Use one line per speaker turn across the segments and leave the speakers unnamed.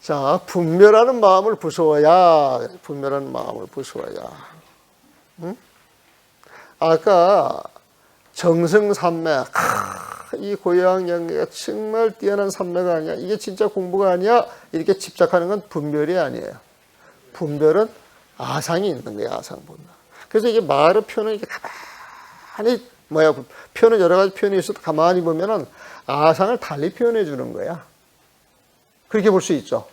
자, 분별하는 마음을 부수어야, 분별하는 마음을 부수어야. 응? 아까 정승삼매, 이 고요한 경계가 정말 뛰어난 삼매가 아니야. 이게 진짜 공부가 아니야. 이렇게 집착하는 건 분별이 아니에요. 분별은 아상이 있는 거예요. 아상 본능. 그래서 이게 말의 표현은 이게 가만히 표현은 여러 가지 표현이 있어도 가만히 보면은 아상을 달리 표현해 주는 거야. 그렇게 볼 수 있죠.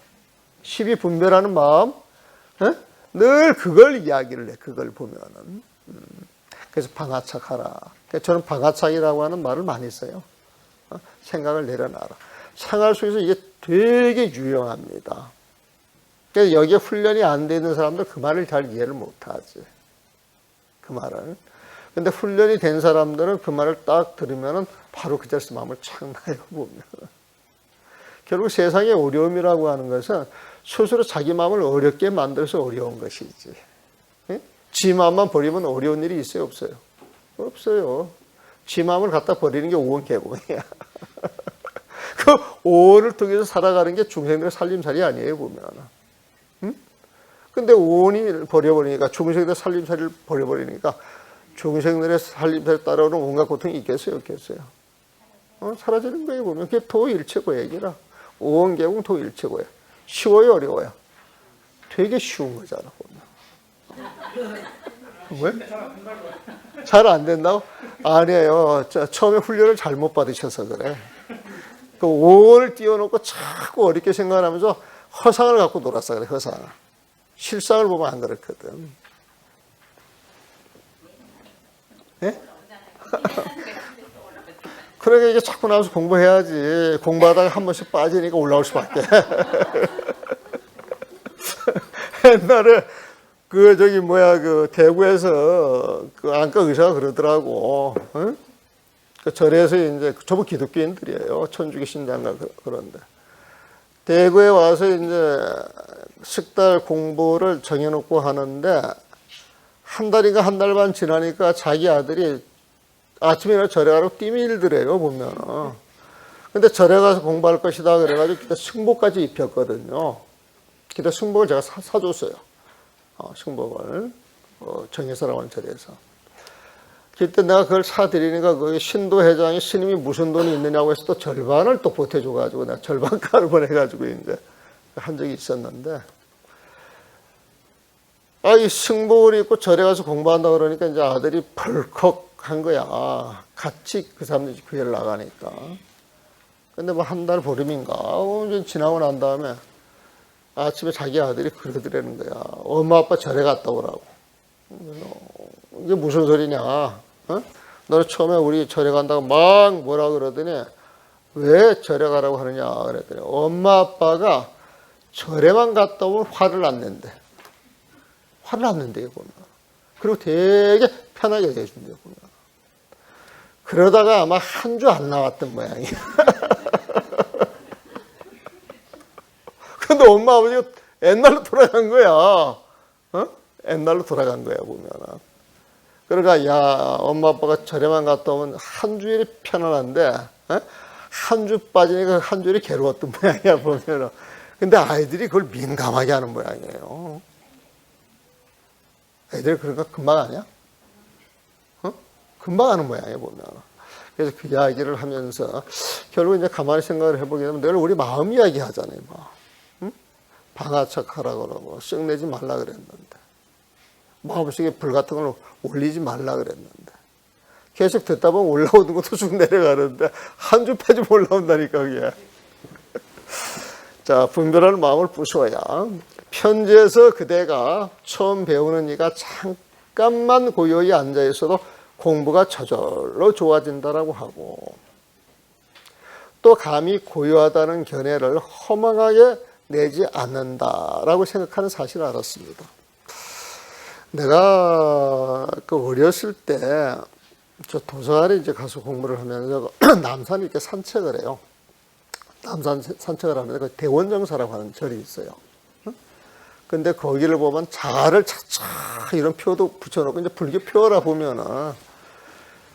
십이 분별하는 마음, 늘 그걸 이야기를 해. 그걸 보면은. 그래서 방아착하라. 저는 방아착이라고 하는 말을 많이 써요. 생각을 내려놔라. 생활 속에서 이게 되게 유용합니다. 그래서 여기에 훈련이 안 돼 있는 사람들 그 말을 잘 이해를 못하지. 그 말을. 근데 훈련이 된 사람들은 그 말을 딱 들으면은 바로 그 자리에서 마음을 착 놔요, 보면. 결국 세상의 어려움이라고 하는 것은 스스로 자기 마음을 어렵게 만들어서 어려운 것이지. 지 마음만 버리면 어려운 일이 있어요, 없어요? 없어요. 지 마음을 갖다 버리는 게 오원개공이야. 그 오원을 통해서 살아가는 게 중생들의 살림살이 아니에요, 보면. 근데 오원이 버려버리니까, 중생들의 살림살이를 버려버리니까, 중생들의 살림살이 따라오는 온갖 고통이 있겠어요, 없겠어요? 사라지는 거예요, 보면. 그게 도일체고야, 얘기라. 오원개공 도일체고야. 쉬워요, 어려워요? 되게 쉬운 거잖아, 보면. 왜? 잘 안 된다고? 아니에요. 처음에 훈련을 잘못 받으셔서 그래. 그 오원을 띄워놓고 자꾸 어렵게 생각하면서 허상을 갖고 놀았어, 그래, 허상. 실상을 보면 안 그렇거든. 예? 그러니까 이게 자꾸 나와서 공부해야지. 공부하다가 한 번씩 빠지니까 올라올 수밖에. 옛날에 그 대구에서 그 안과 의사가 그러더라고. 응? 그 절에서 이제 저분 기독교인들이에요. 천주교 신장가 그런데. 대구에 와서 이제 식달 공부를 정해놓고 하는데 한 달인가 한 달 반 지나니까 자기 아들이 아침에 일어나 절에 가라고 뛰밀더래요, 보면은. 근데 절에 가서 공부할 것이다 그래가지고 기타 승복까지 입혔거든요. 기타 승복을 제가 사줬어요. 승복을. 정예사라고 하는 절에서. 그때 내가 그걸 사드리니까 그 신도회장이 스님이 무슨 돈이 있느냐고 해서 또 절반을 또 보태줘가지고 내가 절반가를 보내가지고 이제 한 적이 있었는데. 이 승복을 입고 절에 가서 공부한다 그러니까 이제 아들이 벌컥 한 거야. 같이 그 사람들이 교회를 나가니까. 근데 뭐 한 달 보름인가 지나고 난 다음에 아침에 자기 아들이 그러더라는 거야. 엄마 아빠 절에 갔다 오라고. 이게 무슨 소리냐. 너는 처음에 우리 절에 간다고 막 뭐라 그러더니 왜 절에 가라고 하느냐 그랬더니 엄마 아빠가 절에만 갔다 오면 화를 안 낸대. 화를 안 낸대요, 보면. 그리고 되게 편하게 해준대요, 보면. 그러다가 아마 한 주 안 나왔던 모양이야. 근데 엄마 아버지가 옛날로 돌아간 거야. 옛날로 돌아간 거야, 보면. 그러니까, 야, 엄마 아빠가 절에만 갔다 오면 한 주일이 편안한데, 한 주 빠지니까 한 주일이 괴로웠던 모양이야, 보면. 근데 아이들이 그걸 민감하게 하는 모양이에요. 애들이 그러니까 금방 하냐? 금방 하는 모양이에요, 보면. 그래서 그 이야기를 하면서, 결국 이제 가만히 생각을 해보게 되면 늘 우리 마음 이야기 하잖아요, 뭐. 방아착하라고 그러고, 썩내지 말라 그랬는데. 마음속에 불 같은 걸 올리지 말라 그랬는데. 계속 듣다 보면 올라오는 것도 쭉 내려가는데, 한 주 빠지면 올라온다니까, 그게. 자, 분별하는 마음을 부수어야. 편지에서 그대가 처음 배우는 이가 잠깐만 고요히 앉아있어도 공부가 저절로 좋아진다라고 하고, 또 감히 고요하다는 견해를 허망하게 내지 않는다라고 생각하는 사실을 알았습니다. 내가 그 어렸을 때 저 도서관에 이제 가서 공부를 하면서 남산에 이렇게 산책을 해요. 남산 산책을 하면서 그 대원정사라고 하는 절이 있어요. 근데 거기를 보면 자를 차차 이런 표도 붙여놓고 이제 불교 표라 보면은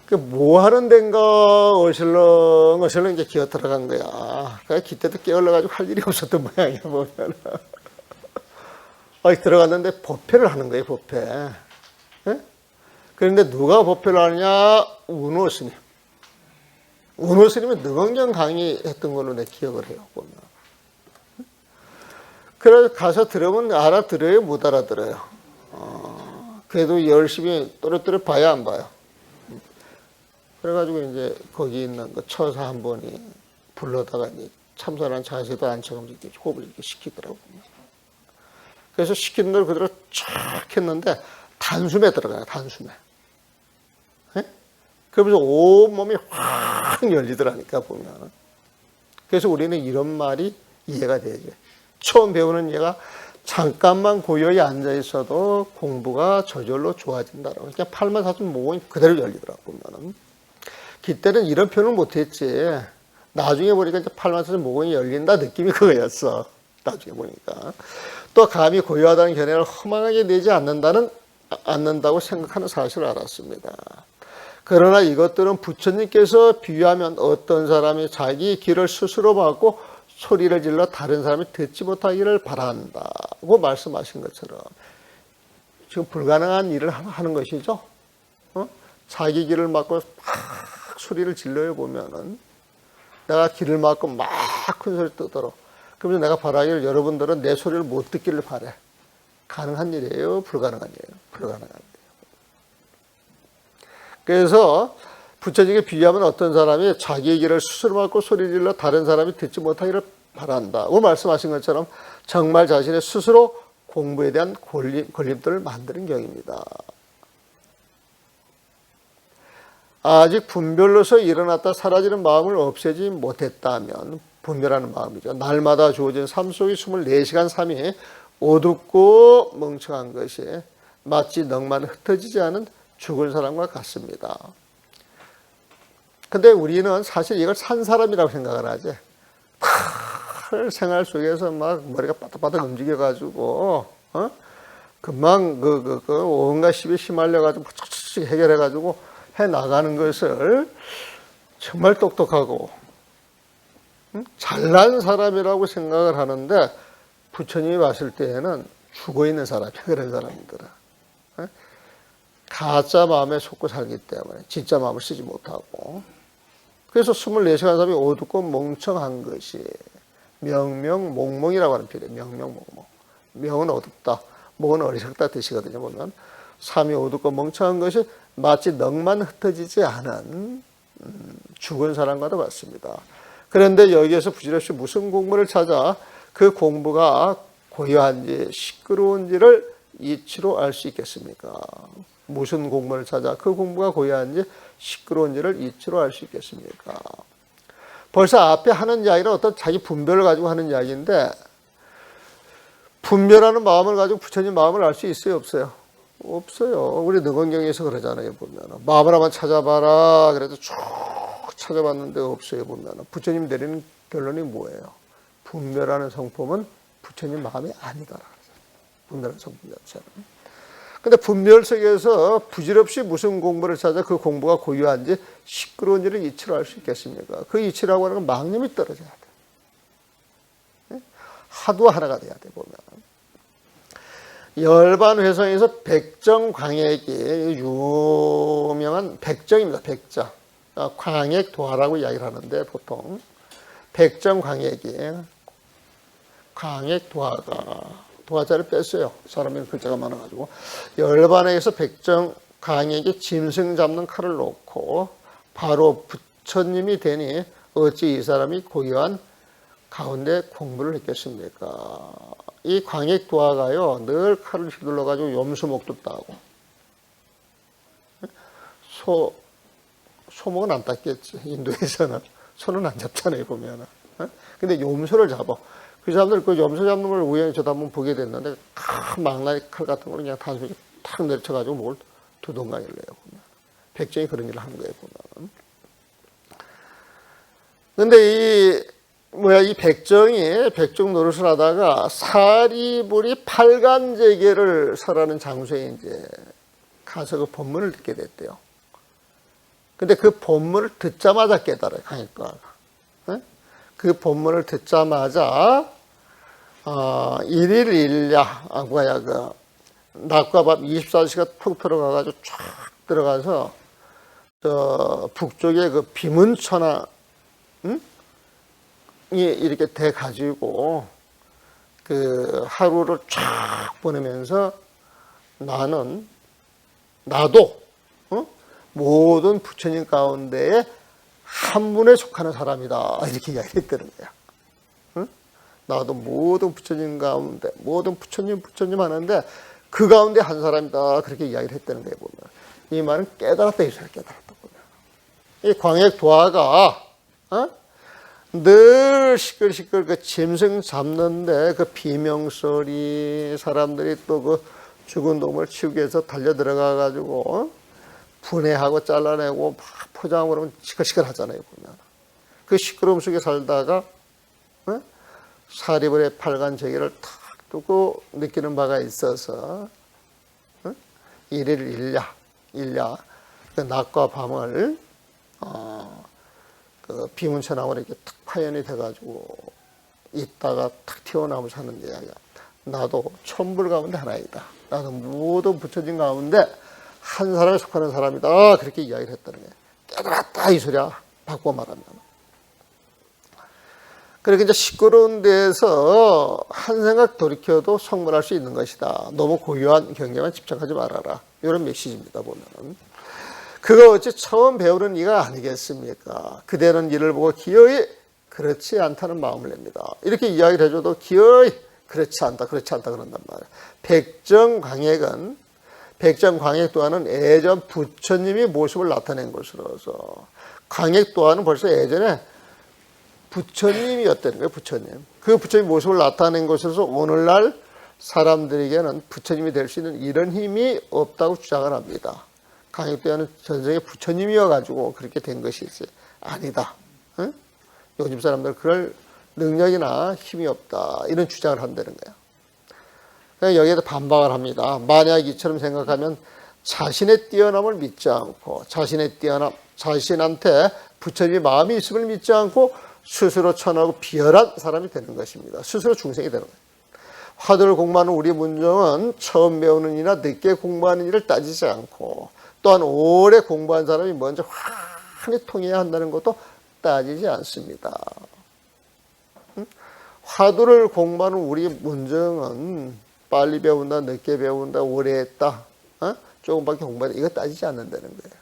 그 뭐 하는 데인가 어슬렁 이제 기어 들어간 거야. 그래 그때도 깨어나가지고 할 일이 없었던 모양이야 보면. 들어갔는데 법회를 하는 거예요, 법회. 예? 그런데 누가 법회를 하느냐? 운호 스님. 운호 스님은 능언경 강의했던 걸로 내 기억을 해요, 보면. 그래서 가서 들으면 알아들어요, 못 알아들어요. 그래도 열심히 또렷또렷 봐야 안 봐요. 그래가지고 이제 거기 있는 그 처사 한 분이 불러다가 이제 참선한 자세도 안 처럼 이렇게 호흡을 이렇게 시키더라고요. 그래서 시키는 대로 그대로 쫙 했는데 단숨에 들어가요, 단숨에. 네? 그러면서 온몸이 확 열리더라니까, 보면. 그래서 우리는 이런 말이 이해가 되죠. 처음 배우는 얘가 잠깐만 고요히 앉아 있어도 공부가 저절로 좋아진다라고. 그냥 팔만 사슴 모공이 그대로 열리더라고, 보면은. 그때는 이런 표현을 못 했지. 나중에 보니까 이제 팔만 사슴 모공이 열린다 느낌이 그거였어. 나중에 보니까. 또 감히 고요하다는 견해를 허망하게 내지 않는다고 생각하는 사실을 알았습니다. 그러나 이것들은 부처님께서 비유하면 어떤 사람이 자기 길을 스스로 막고 소리를 질러 다른 사람이 듣지 못하기를 바란다고 말씀하신 것처럼 지금 불가능한 일을 하는 것이죠. 자기 길을 막고 막 소리를 질러요 보면은 내가 길을 막고 막 큰 소리 뜨도록 그러면서 내가 바라기를 여러분들은 내 소리를 못 듣기를 바래. 가능한 일이에요? 불가능한 일이에요? 불가능한 일이에요. 그래서 부처님께 비유하면 어떤 사람이 자기의 길을 스스로 막고 소리 질러 다른 사람이 듣지 못하기를 바란다고 말씀하신 것처럼 정말 자신의 스스로 공부에 대한 걸림돌을 만드는 경입니다. 아직 분별로서 일어났다 사라지는 마음을 없애지 못했다면 분별하는 마음이죠. 날마다 주어진 삶 속의 24시간 삶이 어둡고 멍청한 것이 마치 넋만 흩어지지 않은 죽은 사람과 같습니다. 근데 우리는 사실 이걸 산 사람이라고 생각을 하지. 생활 속에서 막 머리가 바닥바닥 움직여가지고, 금방 온갖 시비에 휘말려가지고 해결해가지고 해 나가는 것을 정말 똑똑하고, 잘난 사람이라고 생각을 하는데 부처님이 봤을 때에는 죽어있는 사람이야, 그런 사람들은. 가짜 마음에 속고 살기 때문에 진짜 마음을 쓰지 못하고 그래서 24시간 삶이 어둡고 멍청한 것이 명명몽몽이라고 하는 표현이에요. 명명몽몽. 명은 어둡다, 몽은 어리석다 뜻이거든요. 보면 삶이 어둡고 멍청한 것이 마치 넋만 흩어지지 않은 죽은 사람과도 같습니다. 그런데 여기에서 부질없이 무슨 공부를 찾아 그 공부가 고요한지 시끄러운지를 이치로 알 수 있겠습니까? 무슨 공부를 찾아 그 공부가 고요한지 시끄러운지를 이치로 알 수 있겠습니까? 벌써 앞에 하는 이야기는 어떤 자기 분별을 가지고 하는 이야기인데 분별하는 마음을 가지고 부처님 마음을 알 수 있어요? 없어요? 없어요. 우리 능언경에서 그러잖아요. 보면 마음을 한번 찾아봐라 그래도 쭉 찾아봤는데 없어요. 보면 부처님 내리는 결론이 뭐예요? 분별하는 성품은 부처님 마음이 아니다라. 분별하는 성품 자체는. 근데 분별 속에서 부질없이 무슨 공부를 찾아 그 공부가 고유한지 시끄러운지를 이치로 알 수 있겠습니까? 그 이치라고 하는 건 망념이 떨어져야 돼. 하도 하나가 돼야 돼, 보면. 열반회성에서 백정광액이 유명한 백정입니다, 백정. 광액도화라고 이야기를 하는데 보통 백정광액이 광액도화가 도화자를 뺐어요. 사람이 글자가 많아가지고. 열반에서 백정광액이 짐승 잡는 칼을 놓고 바로 부처님이 되니 어찌 이 사람이 고요한 가운데 공부를 했겠습니까? 이 광액도화가요 늘 칼을 휘둘러가지고 염소목도 따고 소목은 안 땄겠지. 인도에서는 소는 안 잡잖아요 보면은. 근데 염소를 잡아. 그 사람들 그 염소 잡는 걸 우연히 저도 한번 보게 됐는데 큰 망나니 칼 같은 걸 그냥 단순히 탁 내려쳐가지고 목을 두동강을 내요 보면. 백정이 그런 일을 하는 거예요 보면. 근데 이 백정이 백정 노릇을 하다가 사리불이 팔간제계를 설하는 장소에 이제 가서 그 법문을 듣게 됐대요. 근데 그 법문을 듣자마자 깨달아요, 강익도화가. 그 본문을 듣자마자 일일 일야 뭐야 그 낮과 밤 24시간 푹 들어가가지고 쫙 들어가서 저 북쪽에 그 비문천하 이 이렇게 돼 가지고 그 하루를 쫙 보내면서 나도 모든 부처님 가운데에 한 분에 속하는 사람이다 이렇게 이야기했다는 거야. 나도 모든 부처님 가운데 모든 부처님 하는데 그 가운데 한 사람이다 그렇게 이야기를 했다는 거예요. 보면 이 말은 깨달았다 이 소리 깨달았다 보면 이 광역도화가 늘 시끌시끌 그 짐승 잡는데 그 비명소리 사람들이 또 그 죽은 놈을 치우기 위해서 달려 들어가 가지고 분해하고 잘라내고 막 포장하고 그러면 시끌시끌 하잖아요. 보면 그 시끄러움 속에 살다가 사리불의 팔관저기를 탁 두고 느끼는 바가 있어서 일일 일야 그 낮과 밤을 그 비문천하고 이렇게 탁 파연이 돼가지고 있다가 탁 튀어나오면서 하는 이야기야. 나도 천불 가운데 하나이다. 나도 모든 부처님 가운데 한 사람에 속하는 사람이다. 그렇게 이야기를 했다는 거야. 깨달았다 이 소리야. 바꿔 말하면. 그렇게 이제 시끄러운 데에서 한 생각 돌이켜도 성불할 수 있는 것이다. 너무 고요한 경계만 집착하지 말아라. 이런 메시지입니다. 보면은. 그거 어찌 처음 배우는 이가 아니겠습니까? 그대는 이를 보고 기어이 그렇지 않다는 마음을 냅니다. 이렇게 이야기를 해줘도 기어이 그렇지 않다 그런단 말이에요. 백정광액 또한은 예전 부처님이 모습을 나타낸 것으로서 광액 또한은 벌써 예전에 부처님이었다는 거예요. 부처님. 그 부처님 모습을 나타낸 것으로서 오늘날 사람들에게는 부처님이 될 수 있는 이런 힘이 없다고 주장을 합니다. 광역도화는 전생에 부처님이어가지고 그렇게 된 것이지 아니다. 응? 요즘 사람들 그럴 능력이나 힘이 없다. 이런 주장을 한다는 거예요. 그냥 여기에도 반박을 합니다. 만약 이처럼 생각하면 자신의 뛰어남을 믿지 않고 자신한테 부처님의 마음이 있음을 믿지 않고 스스로 천하고 비열한 사람이 되는 것입니다. 스스로 중생이 되는 거예요. 화두를 공부하는 우리 문정은 처음 배우는 이나 늦게 공부하는 일을 따지지 않고 또한 오래 공부한 사람이 먼저 환히 통해야 한다는 것도 따지지 않습니다. 화두를 공부하는 우리 문정은 빨리 배운다, 늦게 배운다, 오래 했다, 조금밖에 공부했다 이거 따지지 않는다는 거예요.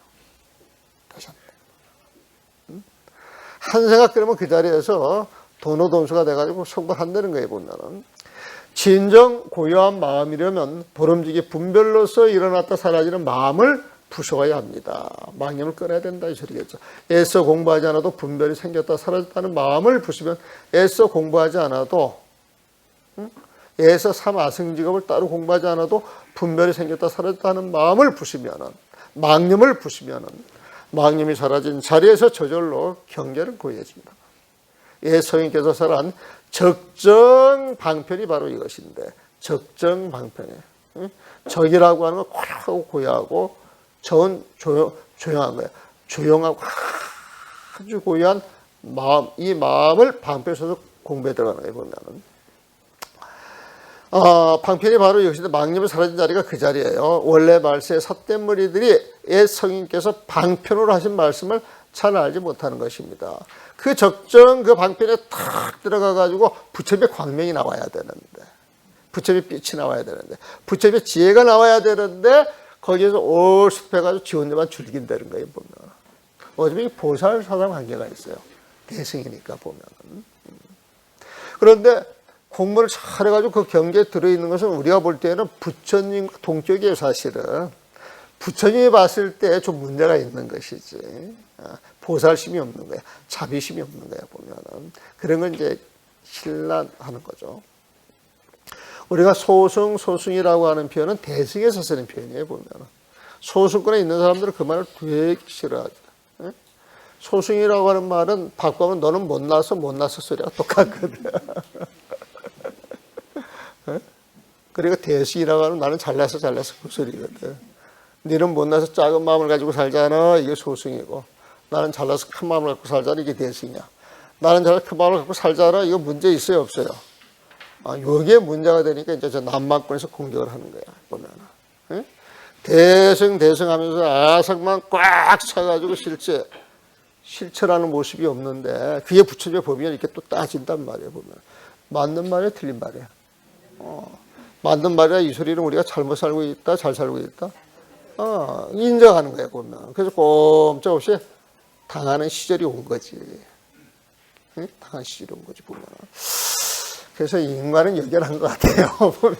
한 생각 그러면 그 자리에서 도노돈수가 돼가지고 성불한다는 거예요. 보면은 진정 고요한 마음이려면 보름지기 분별로서 일어났다 사라지는 마음을 부숴야 합니다. 망념을 끊어야 된다 이 소리겠죠. 애써 공부하지 않아도 분별이 생겼다 사라졌다는 마음을 부수면 애써 공부하지 않아도 애써 삼아승직업을 따로 공부하지 않아도 분별이 생겼다 사라졌다는 마음을 부수면은 망념을 부수면은 망념이 사라진 자리에서 저절로 경계는 고요해집니다. 예서인께서 설한 적정 방편이 바로 이것인데 적정 방편에 적이라고 하는 건 고요하고 고요하고 저는 조용한 거예요. 조용하고 아주 고요한 마음, 이 마음을 방편에 서서 공부에 들어가는 거예요. 보면은 방편이 바로 이것인데 망념이 사라진 자리가 그 자리예요. 원래 말세의 삿된 무리들이 옛 성인께서 방편으로 하신 말씀을 잘 알지 못하는 것입니다. 그 적정 그 방편에 탁 들어가가지고 부처님의 광명이 나와야 되는데, 부처님의 빛이 나와야 되는데, 부처님의 지혜가 나와야 되는데, 거기에서 올숲해가지고 지 혼자만 즐긴다는 거예요, 보면. 어차피 보살 사상 관계가 있어요. 대승이니까 보면은. 그런데 공부를 잘해가지고 그 경계에 들어있는 것은 우리가 볼 때는 부처님과 동격이에요, 사실은. 부처님이 봤을 때 좀 문제가 있는 것이지. 보살심이 없는 거야. 자비심이 없는 거야, 보면은. 그런 건 이제 신란하는 거죠. 우리가 소승이라고 하는 표현은 대승에서 쓰는 표현이에요, 보면은. 소승권에 있는 사람들은 그 말을 되게 싫어하죠. 소승이라고 하는 말은 바꾸면 너는 못나서 소리가 똑같거든. 그리고 대승이라고 하는 나는 잘나서 그 소리거든. 너는 못나서 작은 마음을 가지고 살잖아. 이게 소승이고. 나는 잘나서 큰 마음을 갖고 살잖아. 이게 대승이야. 나는 저렇게 그 마음을 갖고 살잖아. 이거 문제 있어요, 없어요? 요게 문제가 되니까 이제 저 남만권에서 공격을 하는 거야, 보면은. 응? 대승하면서 아삭만 꽉 차가지고 실체라는 모습이 없는데, 그게 부처님의 법이면 이렇게 또 따진단 말이에요, 보면. 맞는 말이야, 틀린 말이야. 맞는 말이야, 이 소리는 우리가 잘못 살고 있다, 잘 살고 있다. 인정하는 거야, 보면. 그래서 꼼짝없이 당하는 시절이 온 거지. 응? 당하는 시절이 온 거지, 보면. 그래서 인간은 여결한 것 같아요, 보면.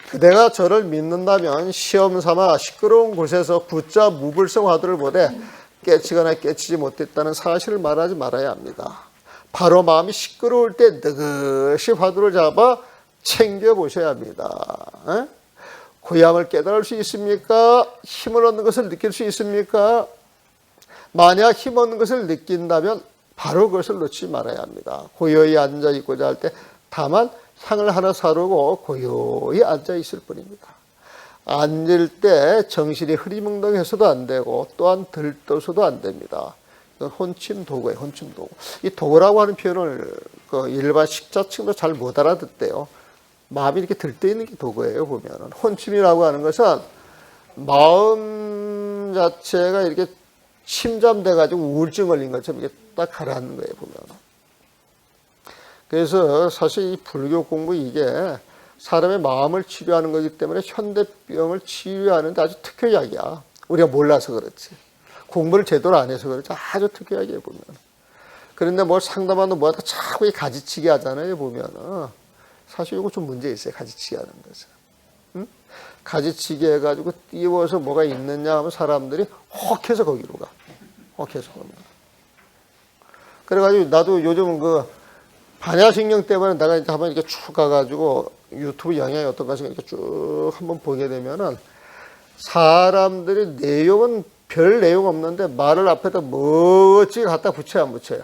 그대가 저를 믿는다면 시험 삼아 시끄러운 곳에서 굿자 무불성 화두를 보되 깨치거나 깨치지 못했다는 사실을 말하지 말아야 합니다. 바로 마음이 시끄러울 때 느긋이 화두를 잡아 챙겨보셔야 합니다. 고향을 깨달을 수 있습니까? 힘을 얻는 것을 느낄 수 있습니까? 만약 힘 얻는 것을 느낀다면 바로 그것을 놓지 말아야 합니다. 고요히 앉아있고자 할 때 다만 향을 하나 사르고 고요히 앉아있을 뿐입니다. 앉을 때 정신이 흐리멍덩해서도 안 되고 또한 들떠서도 안 됩니다. 이건 혼침도구예요. 혼침도구. 이 도구라고 하는 표현을 일반 식자층도 잘 못 알아듣대요. 마음이 이렇게 들떠 있는 게 도구예요. 보면은 혼침이라고 하는 것은 마음 자체가 이렇게 침잠돼 가지고 우울증 걸린 것처럼 이렇게 딱 가라앉는 거예요. 보면. 그래서 사실 이 불교 공부 이게 사람의 마음을 치료하는 거기 때문에 현대병을 치료하는데 아주 특효약이야. 우리가 몰라서 그렇지. 공부를 제대로 안 해서 그렇지. 아주 특효약이에요, 보면. 그런데 뭘 상담하는 뭐하다 자꾸 이 가지치기 하잖아요, 보면은. 사실 이거 좀 문제 있어요, 가지치기 하는 것은. 응? 가지치기 해가지고 띄워서 뭐가 있느냐 하면 사람들이 혹해서 거기로 가. 혹해서 보면. 그래가지고 나도 요즘은 반야신경 때문에 내가 이제 한번 이렇게 쭉 가가지고 유튜브 영향이 어떤가 해서 이렇게 쭉 한번 보게 되면은 사람들이 내용은 별 내용 없는데 말을 앞에다 멋지게 갖다 붙여요, 안 붙여요?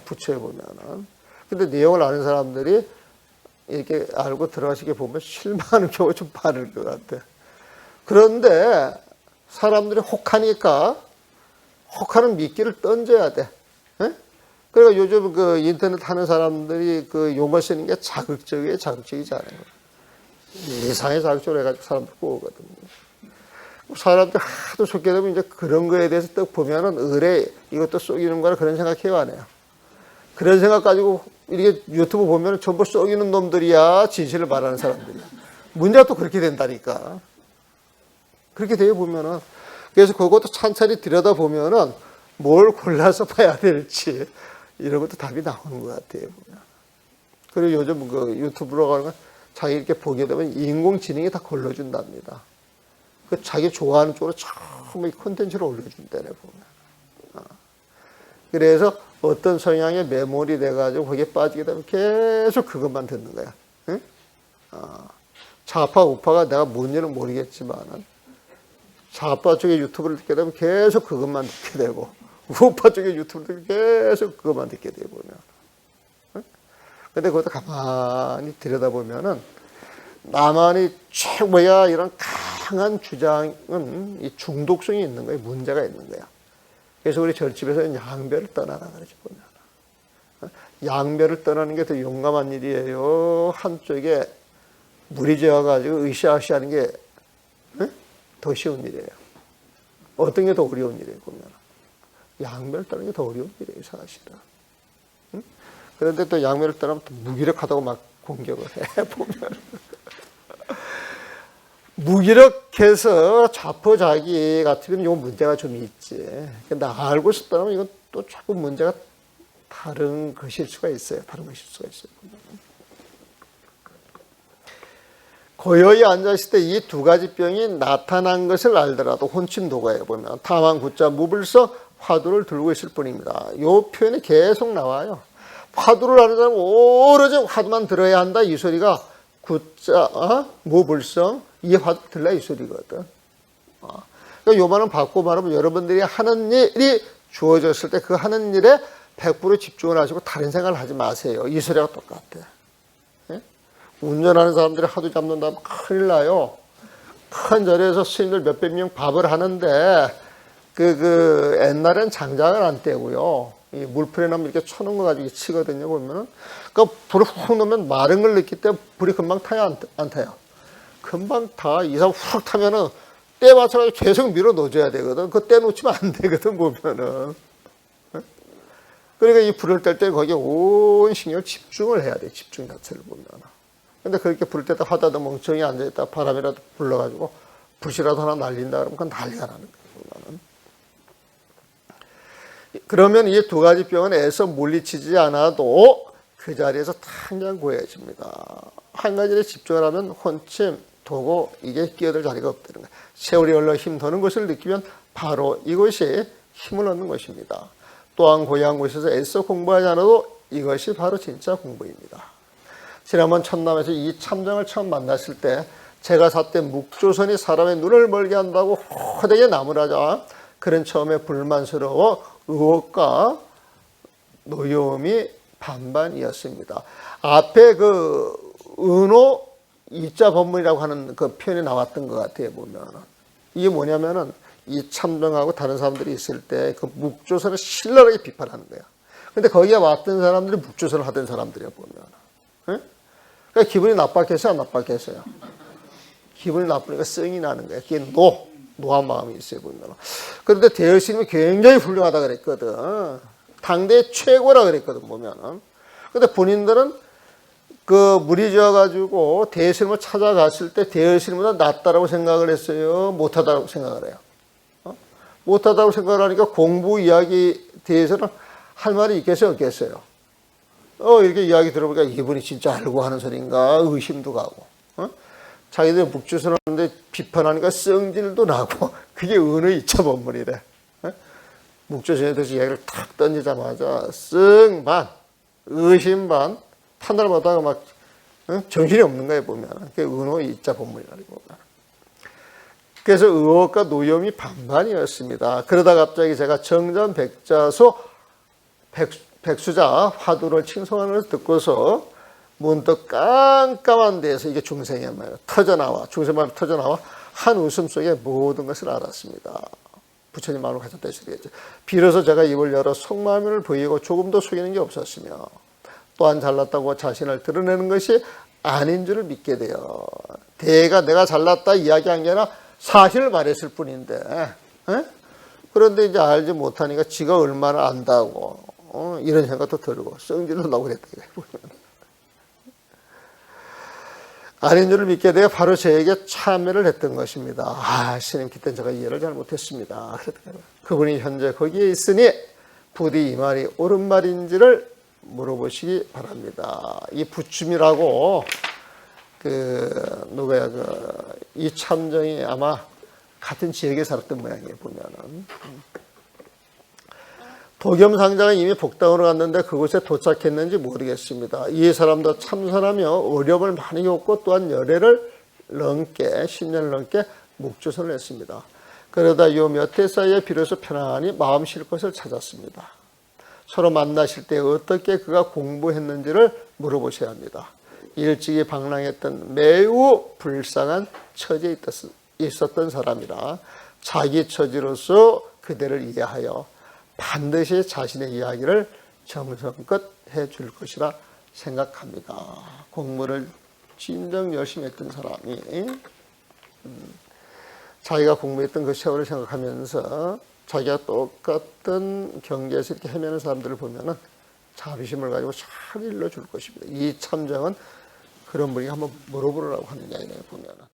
붙여요, 보면은. 근데 내용을 아는 사람들이 이렇게 알고 들어가시게 보면 실망하는 경우가 좀 많을 것 같아. 그런데 사람들이 혹하니까 혹하는 미끼를 던져야 돼. 그러니까 요즘 인터넷 하는 사람들이 용어 쓰는 게 자극적이에요, 자극적이지 않아요. 이상하게 자극적으로 해가지고 사람들 꼬거든요. 사람들 하도 속게 되면 이제 그런 거에 대해서 딱 보면은 의뢰 이것도 쏘기는 거라 그런 생각해요, 안 해요? 그런 생각 가지고 이렇게 유튜브 보면은 전부 쏘기는 놈들이야, 진실을 말하는 사람들이야. 문제가 또 그렇게 된다니까. 그렇게 돼요, 보면은. 그래서 그것도 찬찬히 들여다보면은 뭘 골라서 봐야 될지 이런 것도 답이 나오는 것 같아요. 그리고 요즘 유튜브로 가는 건 자기 이렇게 보게 되면 인공지능이 다 걸러준답니다. 자기 좋아하는 쪽으로 처음 이 콘텐츠를 올려준다네, 보면. 그래서 어떤 성향에 매몰이 돼가지고 거기에 빠지게 되면 계속 그것만 듣는 거야. 응? 좌파, 우파가 내가 뭔지는 모르겠지만은 좌파 쪽에 유튜브를 듣게 되면 계속 그것만 듣게 되고 우파 쪽에 유튜브를 계속 그것만 듣게 되고 보면. 근데 그것도 가만히 들여다보면은 나만이 최고야 이런 강한 주장은 이 중독성이 있는 거예요. 문제가 있는 거야. 그래서 우리 절집에서는 양배를 떠나라 그러죠, 보면. 양배를 떠나는 게 더 용감한 일이에요. 한쪽에 물이 재어가지고 으쌰으쌰 하는 게 더 쉬운 일이에요. 어떤 게 더 어려운 일이에요, 보면. 양면을 떠나는 게 더 어려운 일이에요, 사실은. 응? 그런데 또 양면을 떠나면 또 무기력하다고 막 공격을 해, 보면. 무기력해서 좌포자기 같으면 이건 문제가 좀 있지. 근데 알고서 떠나면 이건 또 자꾸 문제가 다른 것일 수가 있어요. 다른 것일 수가 있어요. 고요히 앉아있을 때 이 두 가지 병이 나타난 것을 알더라도 혼침도가에 보면 다만 굿자 무불서 화두를 들고 있을 뿐입니다. 이 표현이 계속 나와요. 화두를 하는 사람은 오로지 화두만 들어야 한다. 이 소리가 굿자 무불성 이 화두 들라 이 소리거든. 그러니까 요만은 바꿔 말하면 여러분들이 하는 일이 주어졌을 때 그 하는 일에 100% 집중을 하시고 다른 생각을 하지 마세요. 이 소리가 똑같아. 운전하는 사람들이 하도 잡는다면 큰일 나요. 큰 자리에서 스님들 몇백 명 밥을 하는데 옛날엔 장작을 안 떼고요. 이 물풀에 나면 이렇게 쳐놓은 거 가지고 치거든요, 보면은. 불을 훅 넣으면 마른 걸 넣기 때문에 불이 금방 타요, 안 타요? 금방 타. 이상 훅 타면은 때 맞춰가지고 계속 밀어 넣어줘야 되거든. 그 때 놓치면 안 되거든, 보면은. 그러니까 이 불을 뗄 때 거기에 온 신경을 집중을 해야 돼, 집중 자체를 보면. 근데 그렇게 불을 뗄 때 하다도 멍청이 앉아있다 바람이라도 불러가지고 붓이라도 하나 날린다 그러면 그건 난리가 나는 거예요. 그러면 이 두 가지 병은 애써 물리치지 않아도 그 자리에서 당장 고해집니다. 한 가지에 집중을 하면 혼침, 도고 이게 끼어들 자리가 없다는 거예요. 세월이 흘러 힘 도는 것을 느끼면 바로 이것이 힘을 얻는 것입니다. 또한 고향 곳에서 애써 공부하지 않아도 이것이 바로 진짜 공부입니다. 지난번 천남에서 이 참정을 처음 만났을 때 제가 삿대 묵조선이 사람의 눈을 멀게 한다고 호되게 나무라자 그런 처음에 불만스러워 의혹과 노여움이 반반이었습니다. 앞에 은호 이자 법문이라고 하는 그 표현이 나왔던 것 같아요, 보면. 이게 뭐냐면은 이 참정하고 다른 사람들이 있을 때 그 묵조선을 신랄하게 비판하는 거야. 근데 거기에 왔던 사람들이 묵조선을 하던 사람들이야, 보면. 네? 그러니까 기분이 나빴겠어요, 안 나빴겠어요? 기분이 나쁘니까 성이 나는 거야. 그게 노한 마음이 있어요, 보면. 그런데 대여스님이 굉장히 훌륭하다 그랬거든. 당대 최고라 그랬거든, 보면은. 근데 본인들은 물이 져가지고 대여스님을 찾아갔을 때 대여스님보다 낫다라고 생각을 했어요? 못하다고 생각을 해요? 못하다고 생각을 하니까 공부 이야기 대해서는 할 말이 있겠어요, 없겠어요? 이렇게 이야기 들어보니까 이분이 진짜 알고 하는 소린가 의심도 가고, 자기들 묵주선 하는데 비판하니까 성질도 나고, 그게 은의 이차 법문이래. 묵주선에 대해서 이야기를 탁 던지자마자 쓱 의심 반, 판단을 못하고 막 정신이 없는 거예요, 보면. 그게 은의 이차 법문이라고 보면. 그래서 의혹과 노여움이 반반이었습니다. 그러다 갑자기 제가 정전 백자소 백수자 화두를 칭송하는 것을 듣고서 문득 깜깜한 데에서 이게 중생의 말이에요. 중생말 터져나와 한 웃음 속에 모든 것을 알았습니다. 부처님 마음을 가졌다 했겠죠. 비로소 제가 입을 열어 속마음을 보이고 조금도 속이는 게 없었으며 또한 잘났다고 자신을 드러내는 것이 아닌 줄을 믿게 돼요. 내가 잘났다 이야기한 게 아니라 사실을 말했을 뿐인데, 그런데 이제 알지 못하니까 지가 얼마나 안다고, 이런 생각도 들고, 성질도 나고 그랬다. 아닌 줄을 믿게 되어 바로 저에게 참여를 했던 것입니다. 스님, 그때 제가 이해를 잘 못했습니다. 그분이 현재 거기에 있으니 부디 이 말이 옳은 말인지를 물어보시기 바랍니다. 이 부춤이라고, 이 참정이 아마 같은 지역에 살았던 모양이에요, 보면은. 도겸상자가 이미 복당으로 갔는데 그곳에 도착했는지 모르겠습니다. 이 사람도 참선하며 어려움을 많이 겪고 또한 열애를 넘게, 10년을 넘게 묵조선을 했습니다. 그러다 요 몇 해 사이에 비로소 편안히 마음 쉴 것을 찾았습니다. 서로 만나실 때 어떻게 그가 공부했는지를 물어보셔야 합니다. 일찍이 방랑했던 매우 불쌍한 처지에 있었던 사람이라 자기 처지로서 그대를 이해하여 반드시 자신의 이야기를 정성껏 해줄 것이라 생각합니다. 공부를 진정 열심히 했던 사람이 자기가 공부했던 그 세월을 생각하면서 자기가 똑같은 경계에서 이렇게 헤매는 사람들을 보면은 자비심을 가지고 잘 일러줄 것입니다. 이 참정은 그런 분이 한번 물어보라고 하는 게 아니라 보면은.